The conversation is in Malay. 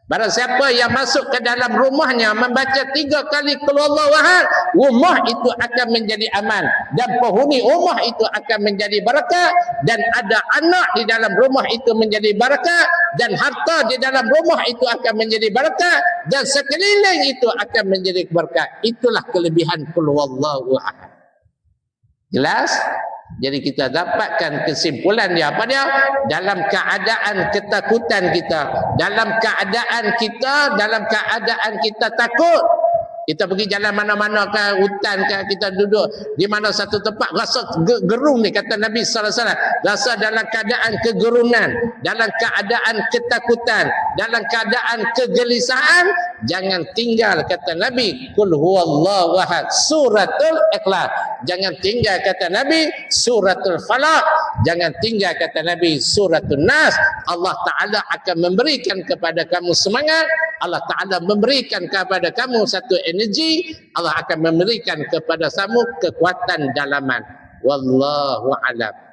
Barang siapa yang masuk ke dalam rumahnya membaca 3 kali qul huwallahu ahad, rumah itu akan menjadi aman dan penghuni rumah itu akan menjadi berkat, dan ada anak di dalam rumah itu menjadi berkat, dan harta di dalam rumah itu akan menjadi berkat, dan sekeliling itu akan menjadi berkat. Itulah kelebihan qul huwallahu ahad. Jelas? Jadi kita dapatkan kesimpulan dia apa dia? Dalam keadaan ketakutan kita, dalam keadaan kita takut, kita pergi jalan mana-mana ke hutan ke, kita duduk di mana satu tempat rasa gerung ni, kata Nabi sallallahu alaihi wasallam, rasa dalam keadaan kegerunan, dalam keadaan ketakutan, dalam keadaan kegelisahan, jangan tinggal, kata Nabi, qul huwallahu ahad, suratul ikhlas. Jangan tinggal, kata Nabi, suratul falaq. Jangan tinggal, kata Nabi, suratul nas. Allah Ta'ala akan memberikan kepada kamu semangat, Allah Ta'ala memberikan kepada kamu satu energi, Allah akan memberikan kepada kamu kekuatan dalaman. Wallahu a'lam.